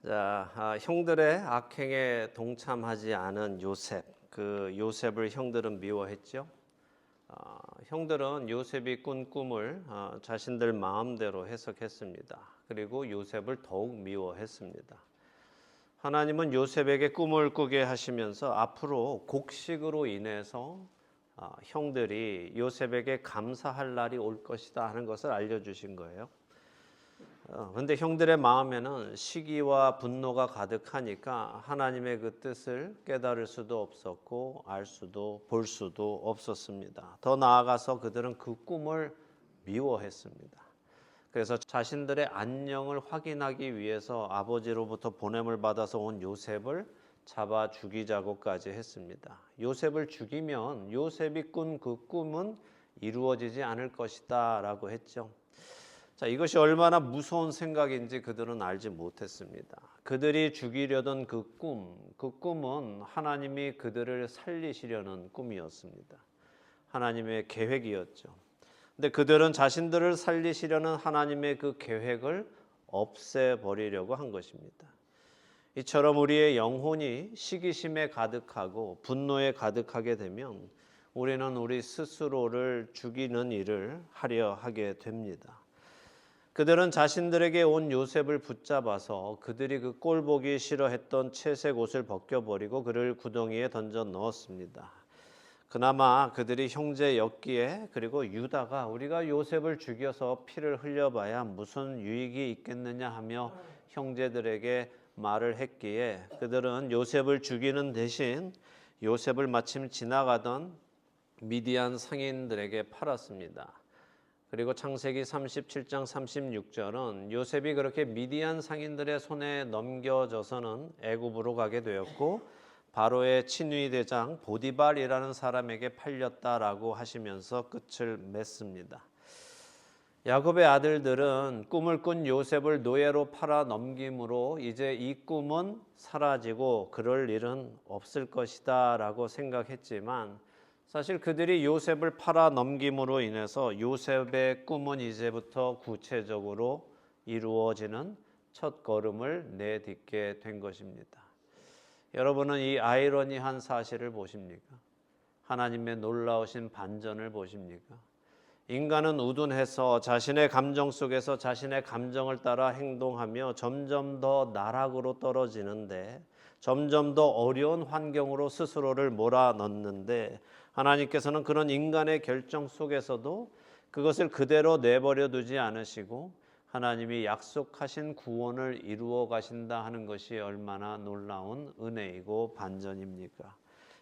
형들의 악행에 동참하지 않은 요셉, 그 요셉을 형들은 미워했죠. 형들은 요셉이 꾼 꿈을 자신들 마음대로 해석했습니다. 그리고 요셉을 더욱 미워했습니다. 하나님은 요셉에게 꿈을 꾸게 하시면서 앞으로 곡식으로 인해서 형들이 요셉에게 감사할 날이 올 것이다 하는 것을 알려주신 거예요. 그런데 형들의 마음에는 시기와 분노가 가득하니까 하나님의 그 뜻을 깨달을 수도 없었고 알 수도 볼 수도 없었습니다. 더 나아가서 그들은 그 꿈을 미워했습니다. 그래서 자신들의 안녕을 확인하기 위해서 아버지로부터 보냄을 받아서 온 요셉을 잡아 죽이자고까지 했습니다. 요셉을 죽이면 요셉이 꾼 그 꿈은 이루어지지 않을 것이다 라고 했죠. 이것이 얼마나 무서운 생각인지 그들은 알지 못했습니다. 그들이 죽이려던 그 꿈은 하나님이 그들을 살리시려는 꿈이었습니다. 하나님의 계획이었죠. 근데 그들은 자신들을 살리시려는 하나님의 그 계획을 없애버리려고 한 것입니다. 이처럼 우리의 영혼이 시기심에 가득하고 분노에 가득하게 되면 우리는 우리 스스로를 죽이는 일을 하려 하게 됩니다. 그들은 자신들에게 온 요셉을 붙잡아서 그들이 그 꼴보기 싫어했던 채색 옷을 벗겨버리고 그를 구덩이에 던져 넣었습니다. 그나마 그들이 형제였기에, 그리고 유다가 우리가 요셉을 죽여서 피를 흘려봐야 무슨 유익이 있겠느냐 하며 형제들에게 말을 했기에 그들은 요셉을 죽이는 대신 요셉을 마침 지나가던 미디안 상인들에게 팔았습니다. 그리고 창세기 37장 36절은 요셉이 그렇게 미디안 상인들의 손에 넘겨져서는 애굽으로 가게 되었고 바로의 친위 대장 보디발이라는 사람에게 팔렸다라고 하시면서 끝을 맺습니다. 야곱의 아들들은 꿈을 꾼 요셉을 노예로 팔아 넘김으로 이제 이 꿈은 사라지고 그럴 일은 없을 것이다 라고 생각했지만 사실 그들이 요셉을 팔아 넘김으로 인해서 요셉의 꿈은 이제부터 구체적으로 이루어지는 첫 걸음을 내딛게 된 것입니다. 여러분은 이 아이러니한 사실을 보십니까? 하나님의 놀라우신 반전을 보십니까? 인간은 우둔해서 자신의 감정 속에서 자신의 감정을 따라 행동하며 점점 더 나락으로 떨어지는데, 점점 더 어려운 환경으로 스스로를 몰아넣는데, 하나님께서는 그런 인간의 결정 속에서도 그것을 그대로 내버려 두지 않으시고 하나님이 약속하신 구원을 이루어 가신다 하는 것이 얼마나 놀라운 은혜이고 반전입니까?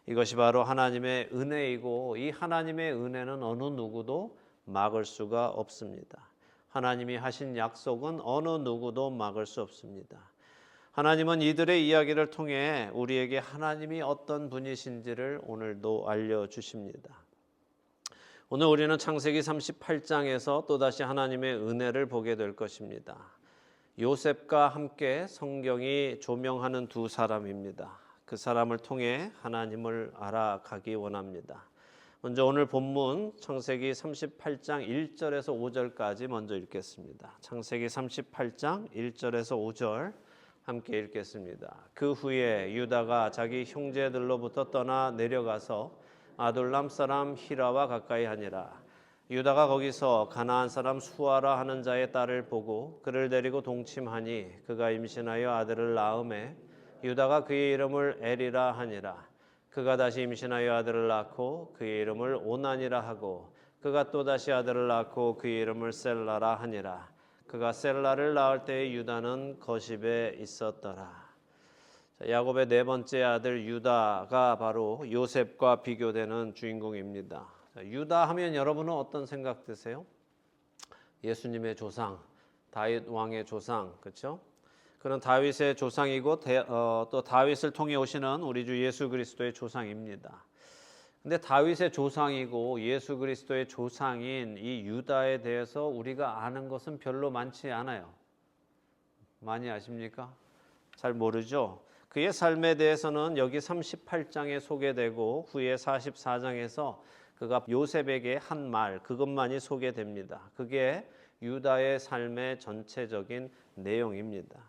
이것이 바로 하나님의 은혜이고, 이 하나님의 은혜는 어느 누구도 막을 수가 없습니다. 하나님이 하신 약속은 어느 누구도 막을 수 없습니다. 하나님은 이들의 이야기를 통해 우리에게 하나님이 어떤 분이신지를 오늘도 알려주십니다. 오늘 우리는 창세기 38장에서 또다시 하나님의 은혜를 보게 될 것입니다. 요셉과 함께 성경이 조명하는 두 사람입니다. 그 사람을 통해 하나님을 알아가기 원합니다. 먼저 오늘 본문 창세기 38장 1절에서 5절까지 먼저 읽겠습니다. 창세기 38장 1절에서 5절 함께 읽겠습니다. 그 후에 유다가 자기 형제들로부터 떠나 내려가서 아둘람 사람 히라와 가까이 하니라. 유다가 거기서 가나안 사람 수아라 하는 자의 딸을 보고 그를 데리고 동침하니 그가 임신하여 아들을 낳음에 유다가 그의 이름을 에리라 하니라. 그가 다시 임신하여 아들을 낳고 그의 이름을 오난이라 하고 그가 또다시 아들을 낳고 그의 이름을 셀라라 하니라. 그가 셀라를 낳을 때에 유다는 거십에 있었더라. 야곱의 네 번째 아들 유다가 바로 요셉과 비교되는 주인공입니다. 유다 하면 여러분은 어떤 생각 드세요? 예수님의 조상, 다윗 왕의 조상, 그렇죠? 그런 다윗의 조상이고 또 다윗을 통해 오시는 우리 주 예수 그리스도의 조상입니다. 근데 다윗의 조상이고 예수 그리스도의 조상인 이 유다에 대해서 우리가 아는 것은 별로 많지 않아요. 많이 아십니까? 잘 모르죠. 그의 삶에 대해서는 여기 38장에 소개되고 후에 44장에서 그가 요셉에게 한 말, 그것만이 소개됩니다. 그게 유다의 삶의 전체적인 내용입니다.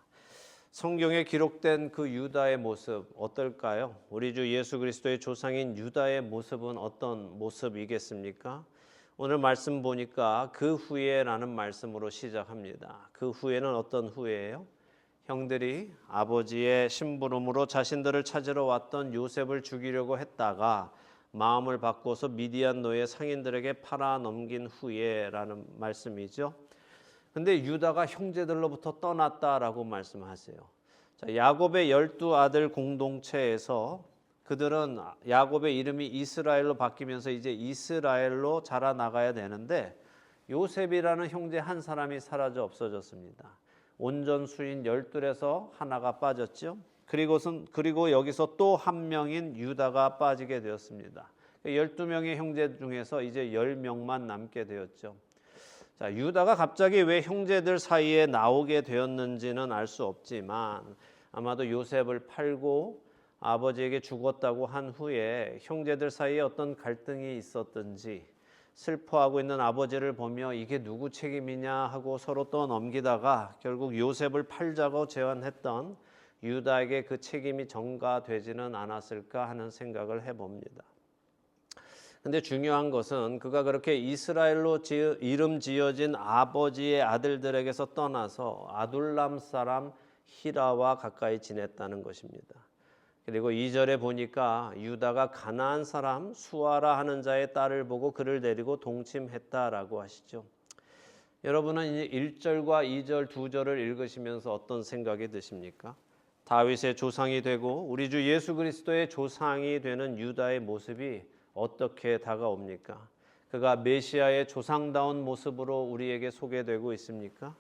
성경에 기록된 그 유다의 모습 어떨까요? 우리 주 예수 그리스도의 조상인 유다의 모습은 어떤 모습이겠습니까? 오늘 말씀 보니까 그 후에라는 말씀으로 시작합니다. 그 후에는 어떤 후에예요? 형들이 아버지의 심부름으로 자신들을 찾으러 왔던 요셉을 죽이려고 했다가 마음을 바꿔서 미디안 노예 상인들에게 팔아 넘긴 후에라는 말씀이죠. 근데 유다가 형제들로부터 떠났다라고 말씀하세요. 자, 야곱의 12아들 공동체에서 그들은 야곱의 이름이 이스라엘로 바뀌면서 이제 이스라엘로 자라나가야 되는데 요셉이라는 형제 한 사람이 사라져 없어졌습니다. 온전 수인 12에서 하나가 빠졌죠. 그리고 여기서 또 한 명인 유다가 빠지게 되었습니다. 12명의 형제 중에서 이제 10명만 남게 되었죠. 자, 유다가 갑자기 왜 형제들 사이에 나오게 되었는지는 알 수 없지만 아마도 요셉을 팔고 아버지에게 죽었다고 한 후에 형제들 사이에 어떤 갈등이 있었든지 슬퍼하고 있는 아버지를 보며 이게 누구 책임이냐 하고 서로 떠넘기다가 결국 요셉을 팔자고 제안했던 유다에게 그 책임이 전가되지는 않았을까 하는 생각을 해봅니다. 근데 중요한 것은 그가 그렇게 이스라엘로 이름 지어진 아버지의 아들들에게서 떠나서 아둘람 사람 히라와 가까이 지냈다는 것입니다. 그리고 2절에 보니까 유다가 가나안 사람 수아라 하는 자의 딸을 보고 그를 데리고 동침했다라고 하시죠. 여러분은 1절과 2절 두 절을 읽으시면서 어떤 생각이 드십니까? 다윗의 조상이 되고 우리 주 예수 그리스도의 조상이 되는 유다의 모습이 어떻게 다가옵니까? 그가 메시아의 조상다운 모습으로 우리에게 소개되고 있습니까?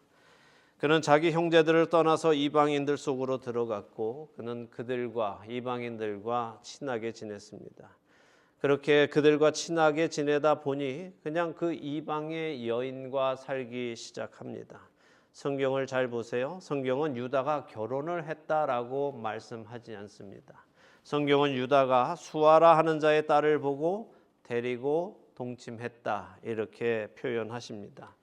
그는 자기 형제들을 떠나서 이방인들 속으로 들어갔고 그는 그들과 이방인들과 친하게 지냈습니다. 그렇게 그들과 친하게 지내다 보니 그냥 그 이방의 여인과 살기 시작합니다. 성경을 잘 보세요. 성경은 유다가 결혼을 했다라고 말씀하지 않습니다. 성경은 유다가 수아라 하는 자의 딸을 보고 데리고 동침했다 이렇게 표현하십니다.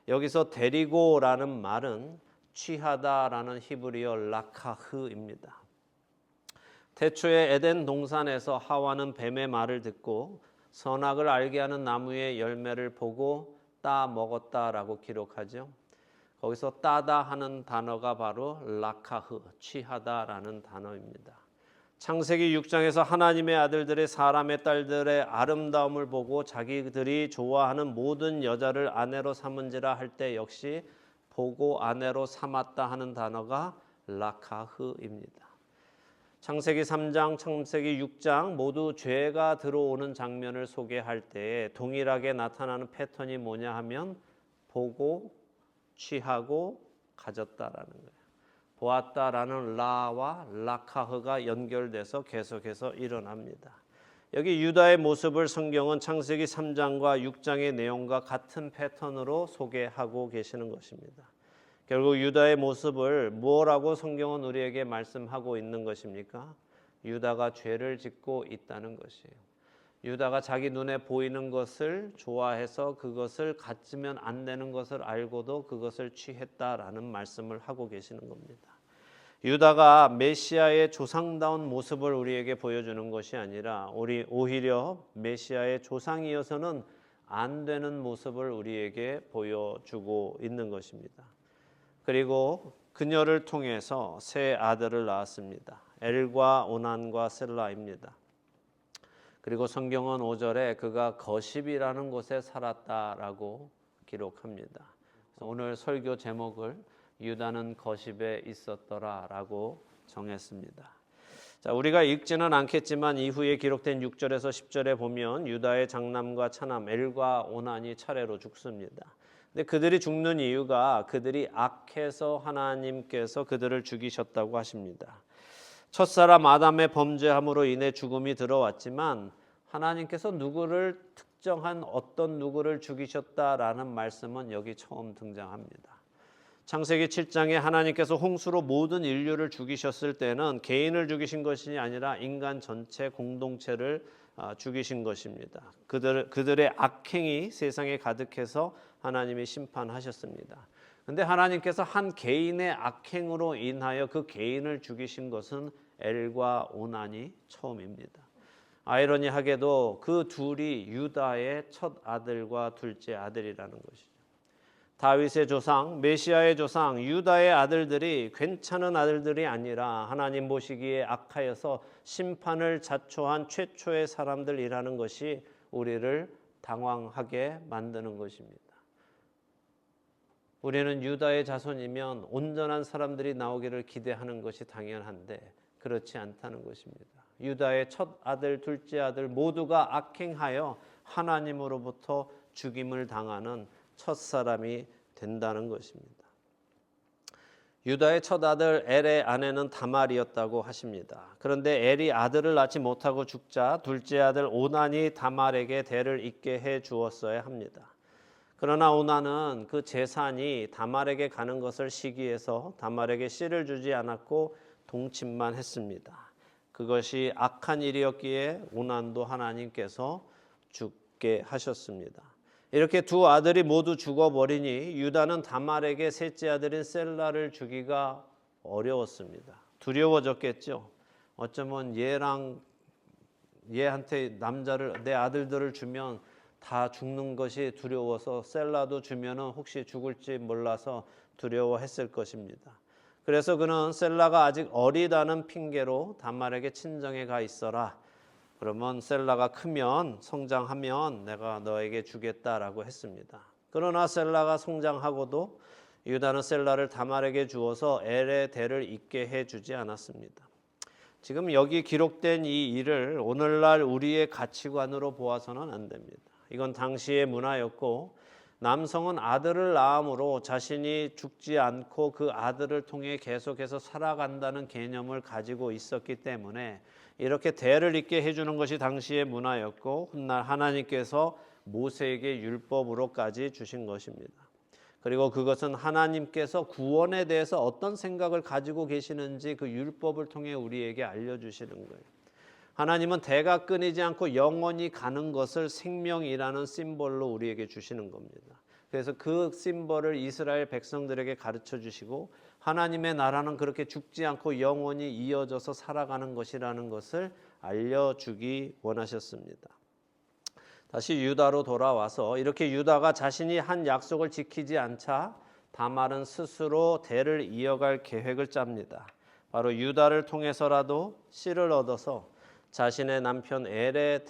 여기서 데리고라는 말은 취하다라는 히브리어 라카흐입니다. 태초에 에덴 동산에서 하와는 뱀의 말을 듣고 선악을 알게 하는 나무의 열매를 보고 따 먹었다라고 기록하죠. 거기서 따다 하는 단어가 바로 라카흐, 취하다라는 단어입니다. 창세기 6장에서 하나님의 아들들의 사람의 딸들의 아름다움을 보고 자기들이 좋아하는 모든 여자를 아내로 삼은지라 할 때 역시 보고 아내로 삼았다 하는 단어가 라카흐입니다. 창세기 3장, 창세기 6장 모두 죄가 들어오는 장면을 소개할 때 동일하게 나타나는 패턴이 뭐냐 하면 보고 취하고 가졌다라는 거예요. 보았다라는 라와 라카흐가 연결돼서 계속해서 일어납니다. 여기 유다의 모습을 성경은 창세기 3장과 6장의 내용과 같은 패턴으로 소개하고 계시는 것입니다. 결국 유다의 모습을 뭐라고 성경은 우리에게 말씀하고 있는 것입니까? 유다가 죄를 짓고 있다는 것이에요. 유다가 자기 눈에 보이는 것을 좋아해서 그것을 갖으면 안 되는 것을 알고도 그것을 취했다라는 말씀을 하고 계시는 겁니다. 유다가 메시아의 조상다운 모습을 우리에게 보여주는 것이 아니라 오히려 메시아의 조상이어서는 안 되는 모습을 우리에게 보여주고 있는 것입니다. 그리고 그녀를 통해서 세 아들을 낳았습니다. 엘과 오난과 셀라입니다. 그리고 성경은 5절에 그가 거십이라는 곳에 살았다라고 기록합니다. 오늘 설교 제목을 유다는 거십에 있었더라라고 정했습니다. 자, 우리가 읽지는 않겠지만 이후에 기록된 6절에서 10절에 보면 유다의 장남과 차남 엘과 오난이 차례로 죽습니다. 근데 그들이 죽는 이유가 그들이 악해서 하나님께서 그들을 죽이셨다고 하십니다. 첫사람 아담의 범죄함으로 인해 죽음이 들어왔지만 하나님께서 누구를 특정한 어떤 누구를 죽이셨다라는 말씀은 여기 처음 등장합니다. 창세기 7장에 하나님께서 홍수로 모든 인류를 죽이셨을 때는 개인을 죽이신 것이 아니라 인간 전체 공동체를 죽이신 것입니다. 그들의 악행이 세상에 가득해서 하나님이 심판하셨습니다. 근데 하나님께서 한 개인의 악행으로 인하여 그 개인을 죽이신 것은 엘과 오난이 처음입니다. 아이러니하게도 그 둘이 유다의 첫 아들과 둘째 아들이라는 것이죠. 다윗의 조상, 메시아의 조상, 유다의 아들들이 괜찮은 아들들이 아니라 하나님 보시기에 악하여서 심판을 자초한 최초의 사람들이라는 것이 우리를 당황하게 만드는 것입니다. 우리는 유다의 자손이면 온전한 사람들이 나오기를 기대하는 것이 당연한데 그렇지 않다는 것입니다. 유다의 첫 아들, 둘째 아들 모두가 악행하여 하나님으로부터 죽임을 당하는 첫 사람이 된다는 것입니다. 유다의 첫 아들 엘의 아내는 다말이었다고 하십니다. 그런데 엘이 아들을 낳지 못하고 죽자 둘째 아들 오난이 다말에게 대를 잇게 해 주었어야 합니다. 그러나 오난은 그 재산이 다말에게 가는 것을 시기해서 다말에게 씨를 주지 않았고 동침만 했습니다. 그것이 악한 일이었기에 오난도 하나님께서 죽게 하셨습니다. 이렇게 두 아들이 모두 죽어버리니 유다는 다말에게 셋째 아들인 셀라를 주기가 어려웠습니다. 두려워졌겠죠. 어쩌면 얘한테 남자를 내 아들들을 주면 다 죽는 것이 두려워서 셀라도 주면은 혹시 죽을지 몰라서 두려워했을 것입니다. 그래서 그는 셀라가 아직 어리다는 핑계로 다말에게 친정에 가 있어라. 그러면 셀라가 크면 성장하면 내가 너에게 주겠다라고 했습니다. 그러나 셀라가 성장하고도 유다는 셀라를 다말에게 주어서 엘의 대를 잇게 해주지 않았습니다. 지금 여기 기록된 이 일을 오늘날 우리의 가치관으로 보아서는 안 됩니다. 이건 당시의 문화였고 남성은 아들을 낳음으로 자신이 죽지 않고 그 아들을 통해 계속해서 살아간다는 개념을 가지고 있었기 때문에 이렇게 대를 잇게 해주는 것이 당시의 문화였고 훗날 하나님께서 모세에게 율법으로까지 주신 것입니다. 그리고 그것은 하나님께서 구원에 대해서 어떤 생각을 가지고 계시는지 그 율법을 통해 우리에게 알려주시는 거예요. 하나님은 대가 끊이지 않고 영원히 가는 것을 생명이라는 심볼로 우리에게 주시는 겁니다. 그래서 그 심볼을 이스라엘 백성들에게 가르쳐 주시고 하나님의 나라는 그렇게 죽지 않고 영원히 이어져서 살아가는 것이라는 것을 알려주기 원하셨습니다. 다시 유다로 돌아와서 이렇게 유다가 자신이 한 약속을 지키지 않자 다말은 스스로 대를 이어갈 계획을 짭니다. 바로 유다를 통해서라도 씨를 얻어서 자신의 남편 엘의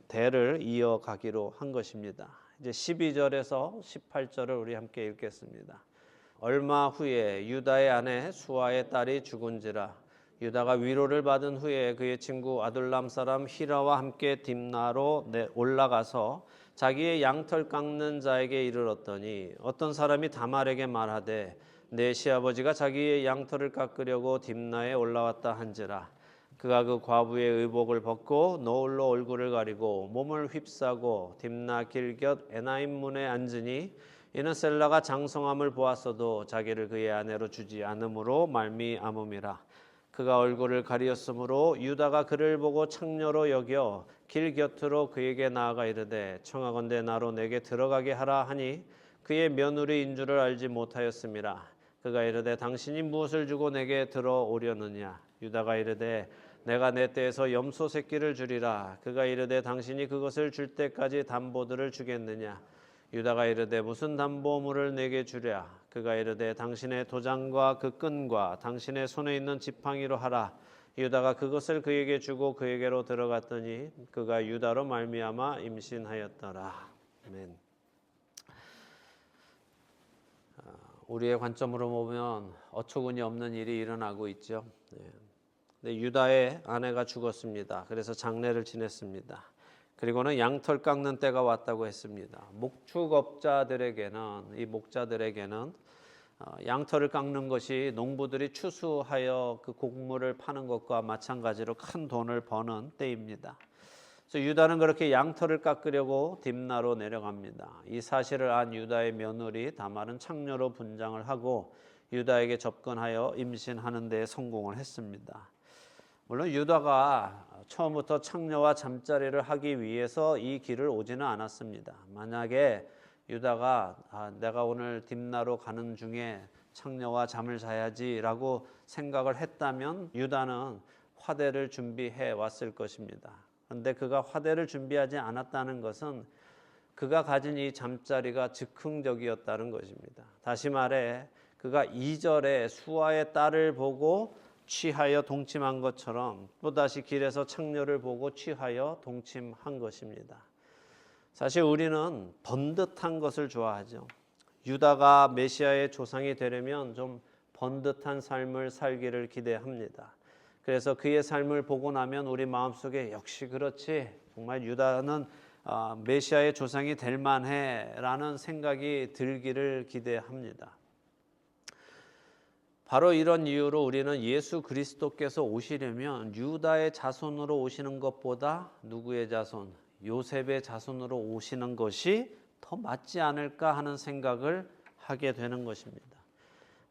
대를 이어가기로 한 것입니다. 이제 12절에서 18절을 우리 함께 읽겠습니다. 얼마 후에 유다의 아내 수아의 딸이 죽은지라 유다가 위로를 받은 후에 그의 친구 아둘람 사람 히라와 함께 딥나로 올라가서 자기의 양털 깎는 자에게 이르렀더니 어떤 사람이 다말에게 말하되 내 시아버지가 자기의 양털을 깎으려고 딥나에 올라왔다 한지라 그가 그 과부의 의복을 벗고 노을로 얼굴을 가리고 몸을 휩싸고 딥나 길 곁 에나임 문에 앉으니 이는 셀라가 장성함을 보았어도 자기를 그의 아내로 주지 않음으로 말미암음이라. 그가 얼굴을 가리었으므로 유다가 그를 보고 창녀로 여겨 길 곁으로 그에게 나아가 이르되 청하건대 나로 내게 들어가게 하라 하니 그의 며느리인 줄을 알지 못하였음이라. 그가 이르되 당신이 무엇을 주고 내게 들어오려느냐. 유다가 이르되 내가 내 떼에서 염소 새끼를 주리라. 그가 이르되 당신이 그것을 줄 때까지 담보들을 주겠느냐. 유다가 이르되 무슨 담보물을 내게 주랴. 그가 이르되 당신의 도장과 그 끈과 당신의 손에 있는 지팡이로 하라. 유다가 그것을 그에게 주고 그에게로 들어갔더니 그가 유다로 말미암아 임신하였더라. 아멘. 우리의 관점으로 보면 어처구니 없는 일이 일어나고 있죠. 네, 유다의 아내가 죽었습니다. 그래서 장례를 지냈습니다. 그리고는 양털 깎는 때가 왔다고 했습니다. 목축업자들에게는 이 목자들에게는 양털을 깎는 것이 농부들이 추수하여 그 곡물을 파는 것과 마찬가지로 큰 돈을 버는 때입니다. 그래서 유다는 그렇게 양털을 깎으려고 딥나로 내려갑니다. 이 사실을 안 유다의 며느리 다말은 창녀로 분장을 하고 유다에게 접근하여 임신하는 데 성공을 했습니다. 물론 유다가 처음부터 창녀와 잠자리를 하기 위해서 이 길을 오지는 않았습니다. 만약에 유다가 내가 오늘 딥나로 가는 중에 창녀와 잠을 자야지라고 생각을 했다면 유다는 화대를 준비해 왔을 것입니다. 그런데 그가 화대를 준비하지 않았다는 것은 그가 가진 이 잠자리가 즉흥적이었다는 것입니다. 다시 말해 그가 2절에 수아의 딸을 보고 취하여 동침한 것처럼 또다시 길에서 창녀를 보고 취하여 동침한 것입니다. 사실 우리는 번듯한 것을 좋아하죠. 유다가 메시아의 조상이 되려면 좀 번듯한 삶을 살기를 기대합니다. 그래서 그의 삶을 보고 나면 우리 마음속에 역시 그렇지, 정말 유다는 메시아의 조상이 될 만해 라는 생각이 들기를 기대합니다. 바로 이런 이유로 우리는 예수 그리스도께서 오시려면 유다의 자손으로 오시는 것보다 누구의 자손? 요셉의 자손으로 오시는 것이 더 맞지 않을까 하는 생각을 하게 되는 것입니다.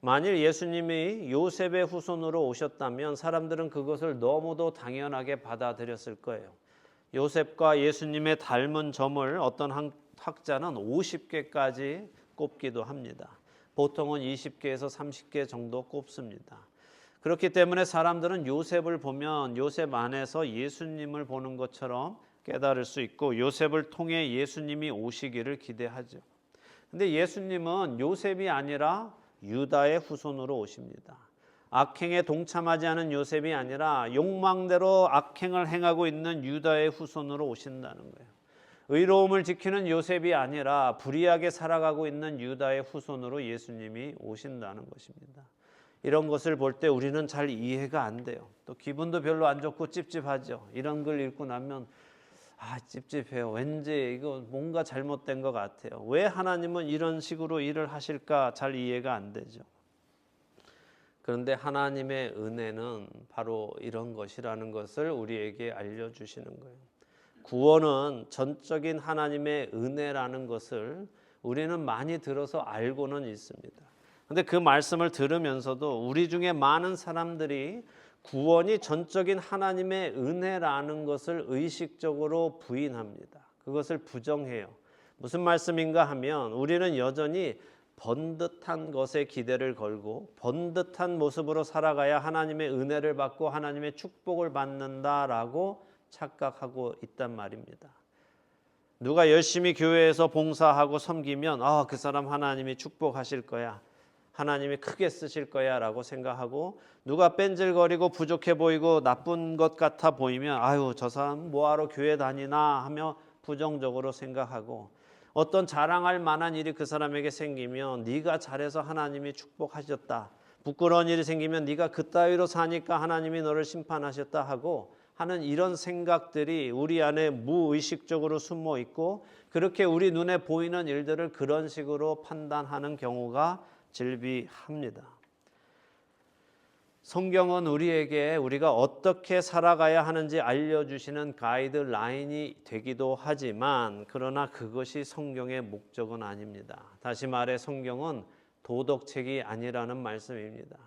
만일 예수님이 요셉의 후손으로 오셨다면 사람들은 그것을 너무도 당연하게 받아들였을 거예요. 요셉과 예수님의 닮은 점을 어떤 학자는 50개까지 꼽기도 합니다. 보통은 20개에서 30개 정도 꼽습니다. 그렇기 때문에 사람들은 요셉을 보면 요셉 안에서 예수님을 보는 것처럼 깨달을 수 있고 요셉을 통해 예수님이 오시기를 기대하죠. 근데 예수님은 요셉이 아니라 유다의 후손으로 오십니다. 악행에 동참하지 않은 요셉이 아니라 욕망대로 악행을 행하고 있는 유다의 후손으로 오신다는 거예요. 의로움을 지키는 요셉이 아니라 불의하게 살아가고 있는 유다의 후손으로 예수님이 오신다는 것입니다. 이런 것을 볼 때 우리는 잘 이해가 안 돼요. 또 기분도 별로 안 좋고 찝찝하죠. 이런 글 읽고 나면 찝찝해요. 왠지 이거 뭔가 잘못된 것 같아요. 왜 하나님은 이런 식으로 일을 하실까 잘 이해가 안 되죠. 그런데 하나님의 은혜는 바로 이런 것이라는 것을 우리에게 알려주시는 거예요. 구원은 전적인 하나님의 은혜라는 것을 우리는 많이 들어서 알고는 있습니다. 그런데 그 말씀을 들으면서도 우리 중에 많은 사람들이 구원이 전적인 하나님의 은혜라는 것을 의식적으로 부인합니다. 그것을 부정해요. 무슨 말씀인가 하면 우리는 여전히 번듯한 것에 기대를 걸고 번듯한 모습으로 살아가야 하나님의 은혜를 받고 하나님의 축복을 받는다라고 착각하고 있단 말입니다. 누가 열심히 교회에서 봉사하고 섬기면 그 사람 하나님이 축복하실 거야, 하나님이 크게 쓰실 거야 라고 생각하고, 누가 뺀질거리고 부족해 보이고 나쁜 것 같아 보이면 저 사람 뭐하러 교회 다니나 하며 부정적으로 생각하고, 어떤 자랑할 만한 일이 그 사람에게 생기면 네가 잘해서 하나님이 축복하셨다, 부끄러운 일이 생기면 네가 그따위로 사니까 하나님이 너를 심판하셨다 하고 하는 이런 생각들이 우리 안에 무의식적으로 숨어 있고, 그렇게 우리 눈에 보이는 일들을 그런 식으로 판단하는 경우가 질비합니다. 성경은 우리에게 우리가 어떻게 살아가야 하는지 알려주시는 가이드라인이 되기도 하지만, 그러나 그것이 성경의 목적은 아닙니다. 다시 말해 성경은 도덕책이 아니라는 말씀입니다.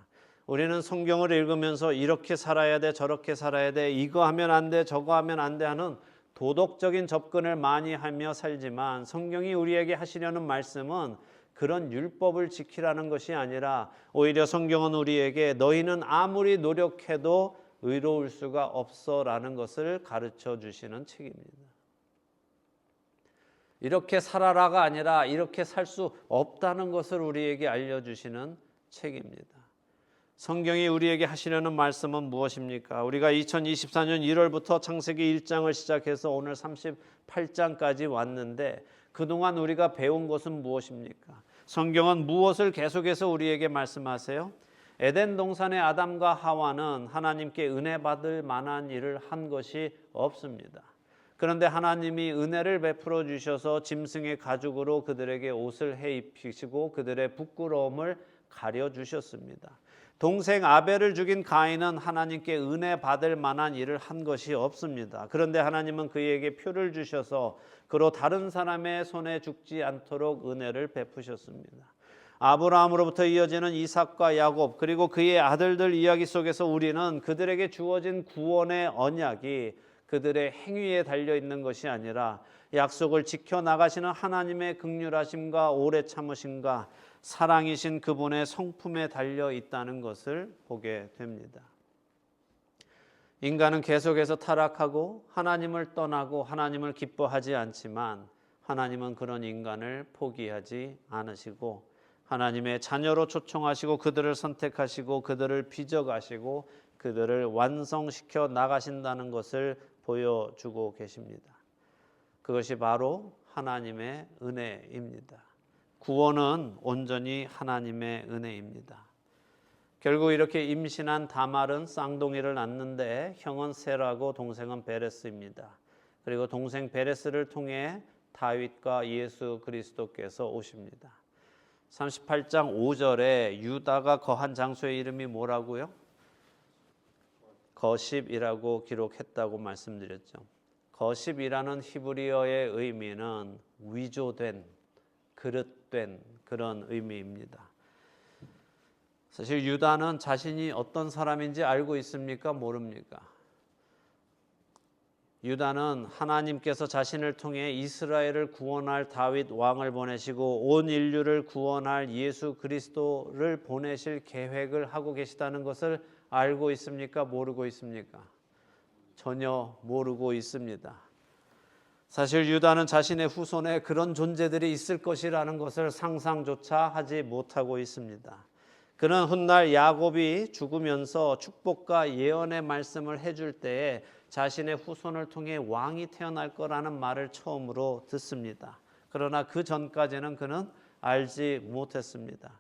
우리는 성경을 읽으면서 이렇게 살아야 돼, 저렇게 살아야 돼, 이거 하면 안 돼, 저거 하면 안 돼 하는 도덕적인 접근을 많이 하며 살지만, 성경이 우리에게 하시려는 말씀은 그런 율법을 지키라는 것이 아니라 오히려 성경은 우리에게 너희는 아무리 노력해도 의로울 수가 없어라는 것을 가르쳐 주시는 책입니다. 이렇게 살아라가 아니라 이렇게 살 수 없다는 것을 우리에게 알려주시는 책입니다. 성경이 우리에게 하시려는 말씀은 무엇입니까? 우리가 2024년 1월부터 창세기 1장을 시작해서 오늘 38장까지 왔는데 그동안 우리가 배운 것은 무엇입니까? 성경은 무엇을 계속해서 우리에게 말씀하세요? 에덴 동산의 아담과 하와는 하나님께 은혜 받을 만한 일을 한 것이 없습니다. 그런데 하나님이 은혜를 베풀어 주셔서 짐승의 가죽으로 그들에게 옷을 해 입히시고 그들의 부끄러움을 가려 주셨습니다. 동생 아벨을 죽인 가인은 하나님께 은혜 받을 만한 일을 한 것이 없습니다. 그런데 하나님은 그에게 표를 주셔서 그로 다른 사람의 손에 죽지 않도록 은혜를 베푸셨습니다. 아브라함으로부터 이어지는 이삭과 야곱, 그리고 그의 아들들 이야기 속에서 우리는 그들에게 주어진 구원의 언약이 그들의 행위에 달려 있는 것이 아니라 약속을 지켜 나가시는 하나님의 긍휼하심과 오래 참으심과 사랑이신 그분의 성품에 달려 있다는 것을 보게 됩니다. 인간은 계속해서 타락하고 하나님을 떠나고 하나님을 기뻐하지 않지만 하나님은 그런 인간을 포기하지 않으시고 하나님의 자녀로 초청하시고 그들을 선택하시고 그들을 빚어가시고 그들을 완성시켜 나가신다는 것을 보여주고 계십니다. 그것이 바로 하나님의 은혜입니다. 구원은 온전히 하나님의 은혜입니다. 결국 이렇게 임신한 다말은 쌍둥이를 낳는데 형은 셀하고 동생은 베레스입니다. 그리고 동생 베레스를 통해 다윗과 예수 그리스도께서 오십니다. 38장 5절에 유다가 거한 장소의 이름이 뭐라고요? 거십이라고 기록했다고 말씀드렸죠. 거십이라는 히브리어의 의미는 위조된, 그릇된 그런 의미입니다. 사실 유다는 자신이 어떤 사람인지 알고 있습니까? 모릅니까? 유다는 하나님께서 자신을 통해 이스라엘을 구원할 다윗 왕을 보내시고 온 인류를 구원할 예수 그리스도를 보내실 계획을 하고 계시다는 것을 알고 있습니까? 모르고 있습니까? 전혀 모르고 있습니다. 사실 유다는 자신의 후손에 그런 존재들이 있을 것이라는 것을 상상조차 하지 못하고 있습니다. 그는 훗날 야곱이 죽으면서 축복과 예언의 말씀을 해줄 때에 자신의 후손을 통해 왕이 태어날 거라는 말을 처음으로 듣습니다. 그러나 그 전까지는 그는 알지 못했습니다.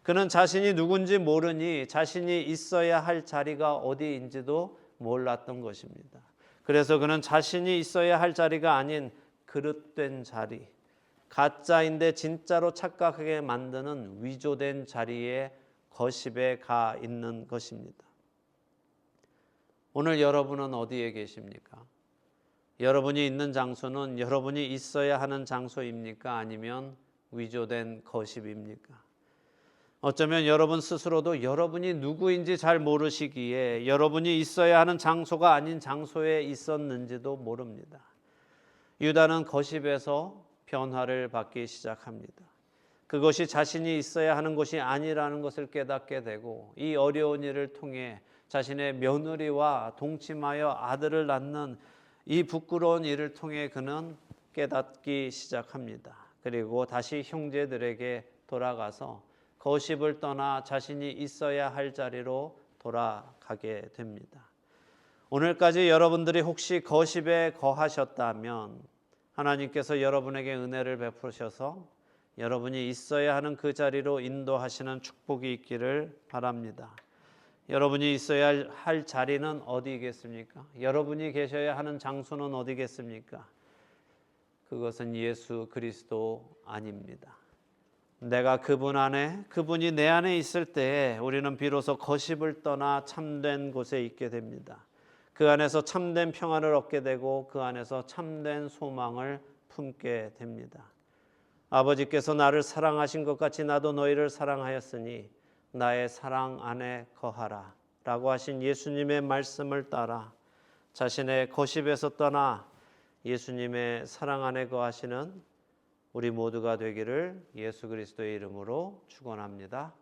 그는 자신이 누군지 모르니 자신이 있어야 할 자리가 어디인지도 몰랐던 것입니다. 그래서 그는 자신이 있어야 할 자리가 아닌 그릇된 자리, 가짜인데 진짜로 착각하게 만드는 위조된 자리에 거십에 가 있는 것입니다. 오늘 여러분은 어디에 계십니까? 여러분이 있는 장소는 여러분이 있어야 하는 장소입니까? 아니면 위조된 거십입니까? 어쩌면 여러분 스스로도 여러분이 누구인지 잘 모르시기에 여러분이 있어야 하는 장소가 아닌 장소에 있었는지도 모릅니다. 유다는 거십에서 변화를 받기 시작합니다. 그것이 자신이 있어야 하는 것이 아니라는 것을 깨닫게 되고 이 어려운 일을 통해 자신의 며느리와 동침하여 아들을 낳는 이 부끄러운 일을 통해 그는 깨닫기 시작합니다. 그리고 다시 형제들에게 돌아가서 거십을 떠나 자신이 있어야 할 자리로 돌아가게 됩니다. 오늘까지 여러분들이 혹시 거십에 거하셨다면 하나님께서 여러분에게 은혜를 베푸셔서 여러분이 있어야 하는 그 자리로 인도하시는 축복이 있기를 바랍니다. 여러분이 있어야 할 자리는 어디겠습니까? 여러분이 계셔야 하는 장소는 어디겠습니까? 그것은 예수 그리스도 아닙니다. 내가 그분 안에, 그분이 내 안에 있을 때에 우리는 비로소 거십을 떠나 참된 곳에 있게 됩니다. 그 안에서 참된 평안을 얻게 되고 그 안에서 참된 소망을 품게 됩니다. 아버지께서 나를 사랑하신 것 같이 나도 너희를 사랑하였으니 나의 사랑 안에 거하라 라고 하신 예수님의 말씀을 따라 자신의 거십에서 떠나 예수님의 사랑 안에 거하시는 우리 모두가 되기를 예수 그리스도의 이름으로 축원합니다.